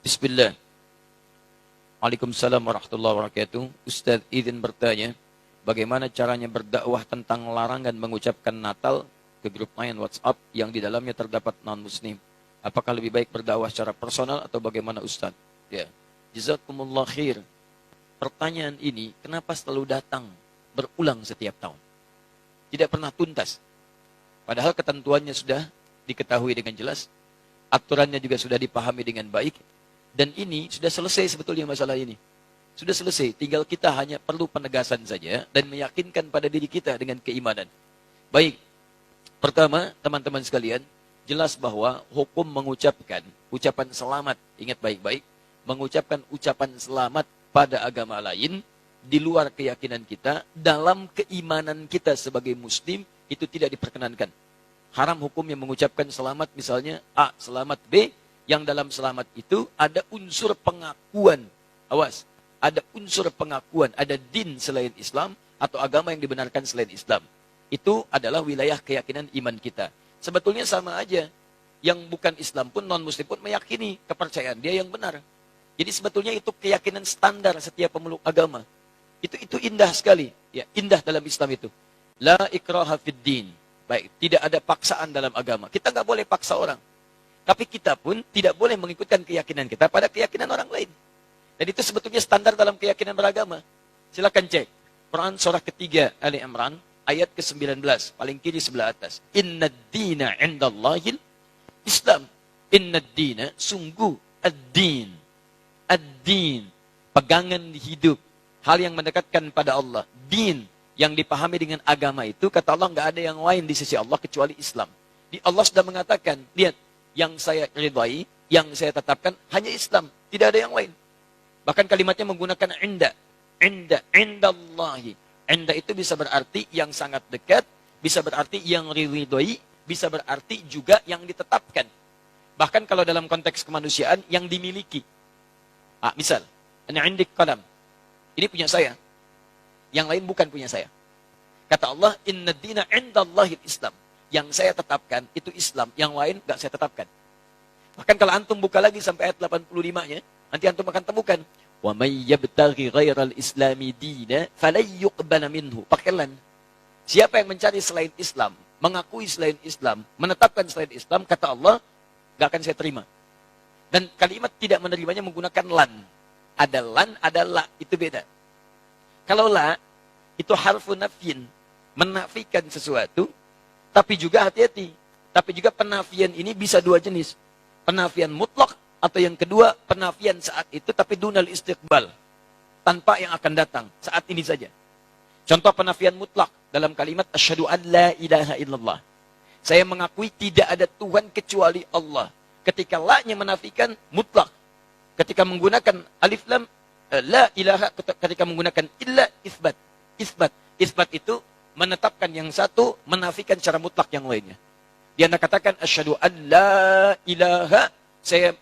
Bismillah. Waalaikumsalam warahmatullahi wabarakatuh. Ustaz izin bertanya, bagaimana caranya berdakwah tentang larangan mengucapkan Natal ke grup main WhatsApp yang di dalamnya terdapat non-muslim? Apakah lebih baik berdakwah secara personal atau bagaimana Ustaz? Ya. Jazakumullah khair. Pertanyaan ini kenapa selalu datang berulang setiap tahun? Tidak pernah tuntas. Padahal ketentuannya sudah diketahui dengan jelas, aturannya juga sudah dipahami dengan baik, dan ini sudah selesai sebetulnya masalah ini. Sudah selesai, tinggal kita hanya perlu penegasan saja dan meyakinkan pada diri kita dengan keimanan. Baik, pertama teman-teman sekalian, jelas bahwa hukum mengucapkan ucapan selamat, ingat baik-baik, mengucapkan ucapan selamat pada agama lain, di luar keyakinan kita, dalam keimanan kita sebagai muslim, itu tidak diperkenankan. Haram hukumnya mengucapkan selamat misalnya A, selamat B, yang dalam selamat itu ada unsur pengakuan. Awas, ada unsur pengakuan, ada din selain Islam atau agama yang dibenarkan selain Islam. Itu adalah wilayah keyakinan iman kita. Sebetulnya sama aja. Yang bukan Islam pun, non-muslim pun meyakini kepercayaan dia yang benar. Jadi sebetulnya itu keyakinan standar setiap pemeluk agama. Itu indah sekali. Ya, indah dalam Islam itu. La ikraha fid din. Baik, tidak ada paksaan dalam agama. Kita nggak boleh paksa orang. Tapi kita pun tidak boleh mengikutkan keyakinan kita pada keyakinan orang lain. Dan itu sebetulnya standar dalam keyakinan beragama. Silakan cek. Quran surah ketiga Ali Imran ayat ke-19. Paling kiri sebelah atas. Inna dina indallahil Islam. Inna dina sungguh ad-din. Ad-din. Pegangan hidup. Hal yang mendekatkan pada Allah. Din. Yang dipahami dengan agama itu, kata Allah, nggak ada yang lain di sisi Allah kecuali Islam. Allah sudah mengatakan, lihat, yang saya ridhai, yang saya tetapkan hanya Islam, tidak ada yang lain. Bahkan kalimatnya menggunakan inda, indallahi. Inda itu bisa berarti yang sangat dekat, bisa berarti yang ridhai, bisa berarti juga yang ditetapkan. Bahkan kalau dalam konteks kemanusiaan, yang dimiliki. Misal, ana indik qalam. Ini punya saya. Yang lain bukan punya saya. Kata Allah, inna dina indallahil Islam. Yang saya tetapkan itu Islam, yang lain enggak saya tetapkan. Bahkan kalau antum buka lagi sampai ayat 85-nya, nanti antum akan temukan, wa may yabtaghi ghairal islami dina falan yuqbala minhu. Pakai lan. Siapa yang mencari selain Islam, mengakui selain Islam, menetapkan selain Islam, kata Allah, enggak akan saya terima. Dan kalimat tidak menerimanya menggunakan lan. Ada lan, ada la, itu beda. Kalau la, itu harfu nafyin, menafikan sesuatu. Tapi juga hati-hati. Tapi juga penafian ini bisa dua jenis. Penafian mutlak atau yang kedua penafian saat itu tapi dunal istiqbal. Tanpa yang akan datang. Saat ini saja. Contoh penafian mutlak dalam kalimat asyhadu an la ilaha illallah. Saya mengakui tidak ada Tuhan kecuali Allah. Ketika la-nya menafikan mutlak. Ketika menggunakan alif lam la ilaha, ketika menggunakan illa isbat. Isbat itu menetapkan yang satu, menafikan secara mutlak yang lainnya. Dia katakan asyhadu an la ilaha, saya